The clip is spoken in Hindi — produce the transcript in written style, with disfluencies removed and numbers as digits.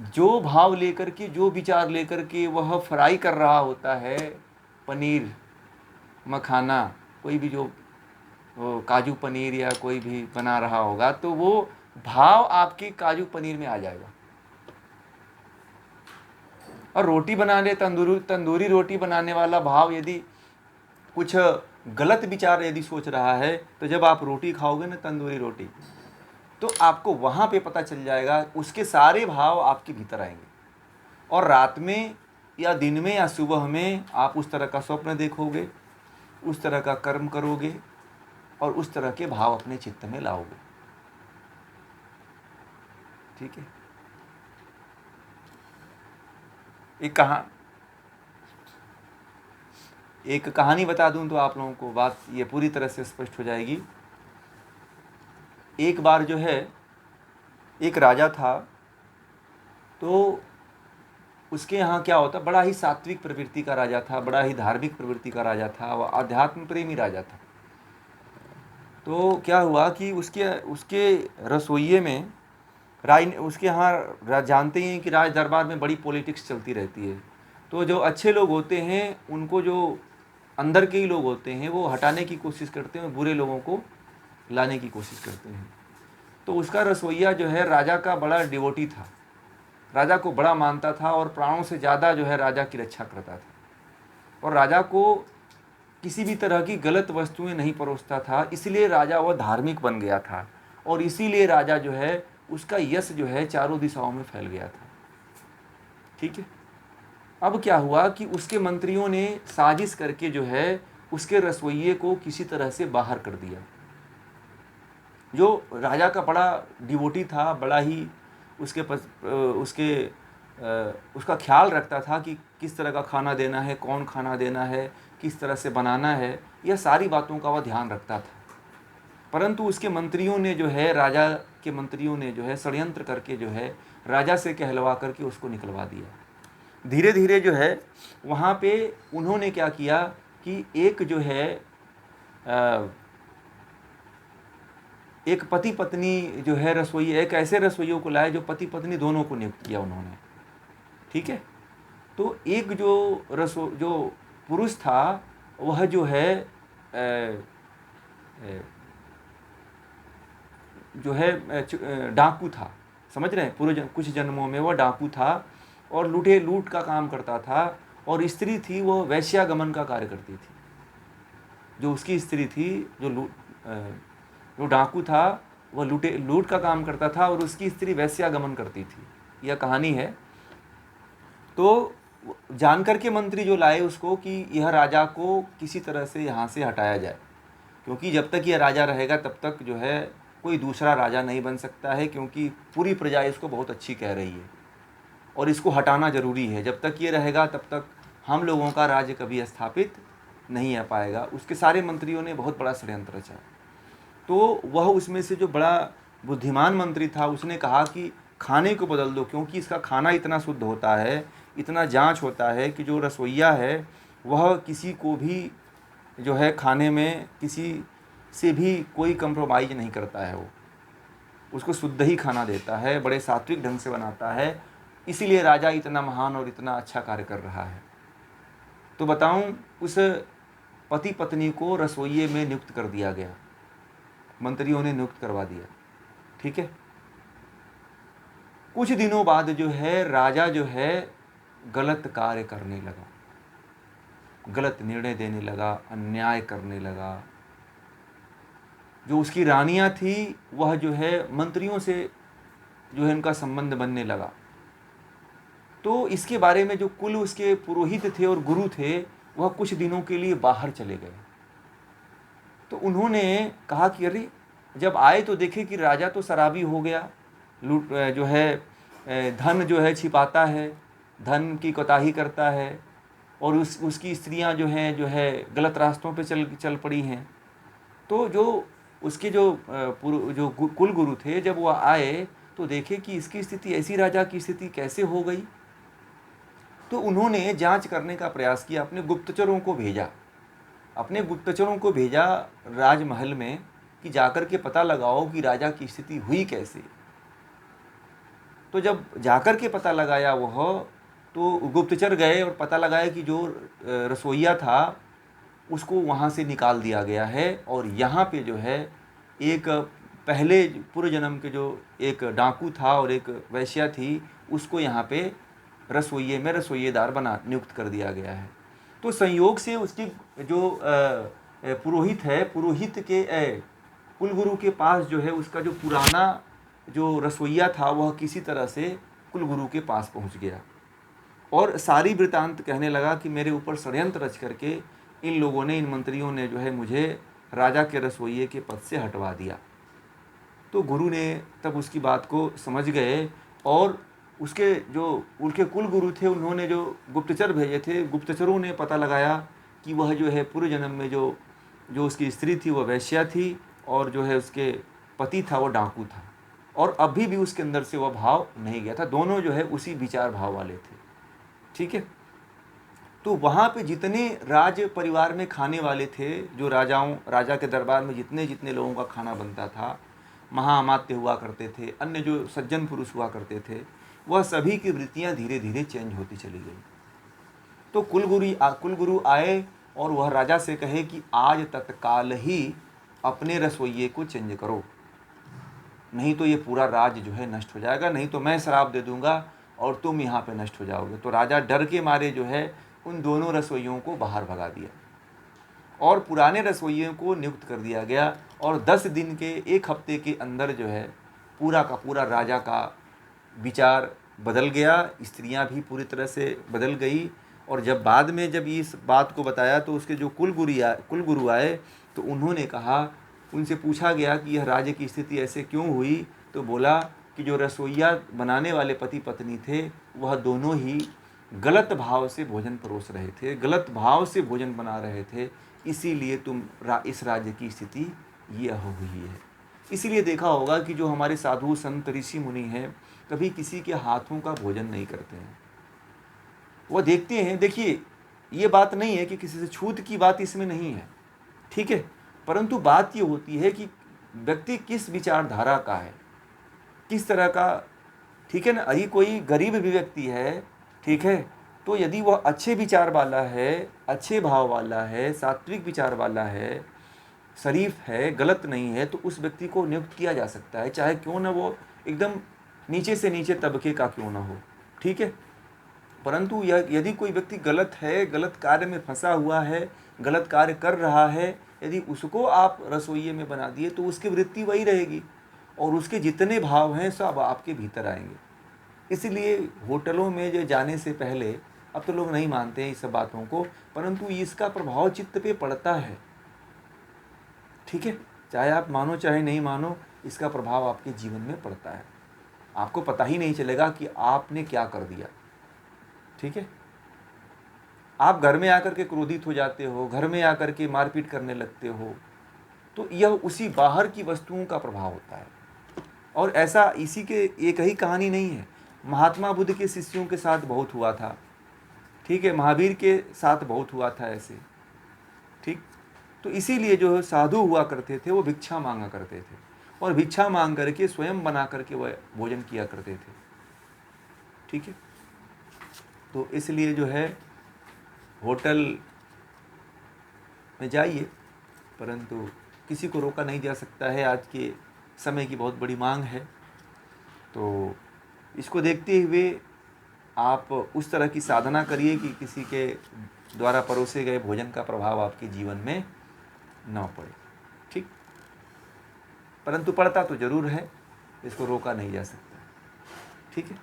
जो भाव लेकर के, जो विचार लेकर के वह फ्राई कर रहा होता है पनीर, मखाना, कोई भी जो वो काजू पनीर या कोई भी बना रहा होगा, तो वो भाव आपके काजू पनीर में आ जाएगा। और रोटी बनाने, तंदूरी रोटी बनाने वाला भाव यदि कुछ गलत विचार यदि सोच रहा है, तो जब आप रोटी खाओगे ना, तंदूरी रोटी, तो आपको वहाँ पे पता चल जाएगा, उसके सारे भाव आपके भीतर आएंगे। और रात में या दिन में या सुबह में आप उस तरह का स्वप्न देखोगे, उस तरह का कर्म करोगे और उस तरह के भाव अपने चित्त में लाओगे। ठीक है। एक कहानी बता दूं तो आप लोगों को बात ये पूरी तरह से स्पष्ट हो जाएगी। एक बार जो है, एक राजा था, तो उसके यहाँ क्या होता, बड़ा ही सात्विक प्रवृत्ति का राजा था, बड़ा ही धार्मिक प्रवृत्ति का राजा था, वह अध्यात्म प्रेमी राजा था। तो क्या हुआ कि उसके उसके रसोइये में उसके यहाँ जानते हैं कि राज दरबार में बड़ी पॉलिटिक्स चलती रहती है। तो जो अच्छे लोग होते हैं उनको, जो अंदर के ही लोग होते हैं, वो हटाने की कोशिश करते हैं, बुरे लोगों को लाने की कोशिश करते हैं। तो उसका रसोइया जो है राजा का बड़ा डिवोटी था, राजा को बड़ा मानता था और प्राणों से ज़्यादा जो है राजा की रक्षा करता था, और राजा को किसी भी तरह की गलत वस्तुएं नहीं परोसता था। इसलिए राजा वह धार्मिक बन गया था, और इसीलिए राजा जो है, उसका यश जो है चारों दिशाओं में फैल गया था। ठीक है। अब क्या हुआ कि उसके मंत्रियों ने साजिश करके जो है उसके रसोइये को किसी तरह से बाहर कर दिया। जो राजा का बड़ा डिवोटी था, बड़ा ही उसका ख्याल रखता था कि किस तरह का खाना देना है, कौन खाना देना है, किस तरह से बनाना है, यह सारी बातों का वह ध्यान रखता था। परंतु उसके मंत्रियों ने जो है, राजा के मंत्रियों ने जो है षड्यंत्र करके जो है राजा से कहलवा करके उसको निकलवा दिया। धीरे धीरे जो है वहाँ पे उन्होंने क्या किया कि एक जो है एक पति पत्नी जो है रसोई, एक ऐसे रसोइयों को लाए जो पति पत्नी दोनों को नियुक्त किया उन्होंने। ठीक है। तो एक जो पुरुष था, वह जो है डाकू था। समझ रहे हैं, पूर्व कुछ जन्मों में वह डाकू था और लूट का काम करता था। और स्त्री थी, वो वैश्यागमन का कार्य करती थी। जो उसकी स्त्री थी, जो डाकू था, वह लूट का काम करता था और उसकी स्त्री वैश्यागमन करती थी। यह कहानी है। तो जानकर के मंत्री जो लाए उसको कि यह राजा को किसी तरह से यहाँ से हटाया जाए, क्योंकि जब तक यह राजा रहेगा तब तक जो है कोई दूसरा राजा नहीं बन सकता है, क्योंकि पूरी प्रजा इसको बहुत अच्छी कह रही है और इसको हटाना ज़रूरी है। जब तक ये रहेगा तब तक हम लोगों का राज्य कभी स्थापित नहीं आ पाएगा। उसके सारे मंत्रियों ने बहुत बड़ा षड्यंत्र रचा। तो वह उसमें से जो बड़ा बुद्धिमान मंत्री था, उसने कहा कि खाने को बदल दो, क्योंकि इसका खाना इतना शुद्ध होता है, इतना जांच होता है कि जो रसोइया है वह किसी को भी जो है खाने में किसी से भी कोई कंप्रोमाइज़ नहीं करता है। वो उसको शुद्ध ही खाना देता है, बड़े सात्विक ढंग से बनाता है। इसीलिए राजा इतना महान और इतना अच्छा कार्य कर रहा है। तो बताऊं, उस पति पत्नी को रसोइये में नियुक्त कर दिया गया, मंत्रियों ने नियुक्त करवा दिया। ठीक है। कुछ दिनों बाद जो है राजा जो है गलत कार्य करने लगा, गलत निर्णय देने लगा, अन्याय करने लगा। जो उसकी रानियां थी वह जो है मंत्रियों से जो है उनका संबंध बनने लगा। तो इसके बारे में जो कुल उसके पुरोहित थे और गुरु थे, वह कुछ दिनों के लिए बाहर चले गए। तो उन्होंने कहा कि अरे, जब आए तो देखे कि राजा तो शराबी हो गया, लूट जो है धन जो है छिपाता है, धन की कोताही करता है, और उसकी स्त्रियां जो है गलत रास्तों पे चल पड़ी हैं। तो जो उसके जो कुल गुरु थे, जब वह आए तो देखे कि इसकी स्थिति ऐसी, राजा की स्थिति कैसे हो गई। तो उन्होंने जांच करने का प्रयास किया, अपने गुप्तचरों को भेजा राजमहल में कि जाकर के पता लगाओ कि राजा की स्थिति हुई कैसे। तो जब जाकर के पता लगाया वह, तो गुप्तचर गए और पता लगाया कि जो रसोइया था उसको वहाँ से निकाल दिया गया है, और यहाँ पे जो है एक पहले पूर्व जन्म के जो एक डाकू था और एक वैश्या थी, उसको यहाँ पे रसोइये में रसोइयेदार बना नियुक्त कर दिया गया है। तो संयोग से उसकी जो पुरोहित है, पुरोहित के कुलगुरु के पास जो है उसका जो पुराना जो रसोइया था वह किसी तरह से कुलगुरु के पास पहुंच गया और सारी वृतांत कहने लगा कि मेरे ऊपर षड्यंत्र रच करके इन लोगों ने, इन मंत्रियों ने जो है मुझे राजा के रसोइये के पद से हटवा दिया। तो गुरु ने तब उसकी बात को समझ गए और उसके जो उनके कुल गुरु थे उन्होंने जो गुप्तचर भेजे थे, गुप्तचरों ने पता लगाया कि वह जो है पूर्व जन्म में जो उसकी स्त्री थी वह वैश्या थी और जो है उसके पति था वो डाकू था, और अभी भी उसके अंदर से वह भाव नहीं गया था। दोनों जो है उसी विचार भाव वाले थे। ठीक है। तो वहाँ पे जितने राज परिवार में खाने वाले थे, जो राजा के दरबार में जितने जितने लोगों का खाना बनता था, महाअमात्य हुआ करते थे, अन्य जो सज्जन पुरुष हुआ करते थे, वह सभी की वृत्तियाँ धीरे धीरे चेंज होती चली गई। तो कुलगुरु आए और वह राजा से कहे कि आज तत्काल ही अपने रसोइये को चेंज करो, नहीं तो ये पूरा राज जो है नष्ट हो जाएगा, नहीं तो मैं श्राप दे दूंगा और तुम यहाँ पे नष्ट हो जाओगे। तो राजा डर के मारे जो है उन दोनों रसोइयों को बाहर भगा दिया और पुराने रसोइयों को नियुक्त कर दिया गया, और 10 दिन के, 1 हफ्ते के अंदर जो है पूरा का पूरा राजा का विचार बदल गया, स्त्रियां भी पूरी तरह से बदल गई। और जब बाद में जब इस बात को बताया तो उसके जो कुलगुरु आए तो उन्होंने कहा, उनसे पूछा गया कि यह राज्य की स्थिति ऐसे क्यों हुई, तो बोला कि जो रसोइया बनाने वाले पति पत्नी थे वह दोनों ही गलत भाव से भोजन परोस रहे थे, गलत भाव से भोजन बना रहे थे, इसीलिए इस राज्य की स्थिति यह हुई है। इसीलिए देखा होगा कि जो हमारे साधु संत ऋषि मुनि हैं कभी किसी के हाथों का भोजन नहीं करते हैं, वो देखते हैं। देखिए ये बात नहीं है कि किसी से छूत की बात इसमें नहीं है, ठीक है, परंतु बात ये होती है कि व्यक्ति किस विचारधारा का है, किस तरह का, ठीक है ना। यदि कोई गरीब भी व्यक्ति है, ठीक है, तो यदि वह अच्छे विचार वाला है, अच्छे भाव वाला है, सात्विक विचार वाला है, शरीफ है, गलत नहीं है, तो उस व्यक्ति को नियुक्त किया जा सकता है, चाहे क्यों ना वो एकदम नीचे से नीचे तबके का क्यों ना हो, ठीक है। परंतु यदि कोई व्यक्ति गलत है, गलत कार्य में फंसा हुआ है, गलत कार्य कर रहा है, यदि उसको आप रसोइये में बना दिए तो उसकी वृत्ति वही रहेगी और उसके जितने भाव हैं सब आपके भीतर आएंगे। इसलिए होटलों में जो जाने से पहले, अब तो लोग नहीं मानते हैं इस सब बातों को, परंतु इसका प्रभाव चित्त पे पड़ता है, ठीक है, चाहे आप मानो चाहे नहीं मानो, इसका प्रभाव आपके जीवन में पड़ता है। आपको पता ही नहीं चलेगा कि आपने क्या कर दिया, ठीक है। आप घर में आकर के क्रोधित हो जाते हो, घर में आकर के मारपीट करने लगते हो, तो यह उसी बाहर की वस्तुओं का प्रभाव होता है। और ऐसा इसी के एक ही कहानी नहीं है, महात्मा बुद्ध के शिष्यों के साथ बहुत हुआ था, ठीक है, महावीर के साथ बहुत हुआ था ऐसे, ठीक। तो इसीलिए जो साधु हुआ करते थे वो भिक्षा मांगा करते थे और भिक्षा मांग करके स्वयं बना करके वह भोजन किया करते थे, ठीक है। तो इसलिए जो है होटल में जाइए, परंतु किसी को रोका नहीं जा सकता है, आज के समय की बहुत बड़ी मांग है। तो इसको देखते हुए आप उस तरह की साधना करिए कि किसी के द्वारा परोसे गए भोजन का प्रभाव आपके जीवन में न पड़े, ठीक। परंतु पड़ता तो जरूर है, इसको रोका नहीं जा सकता, ठीक है।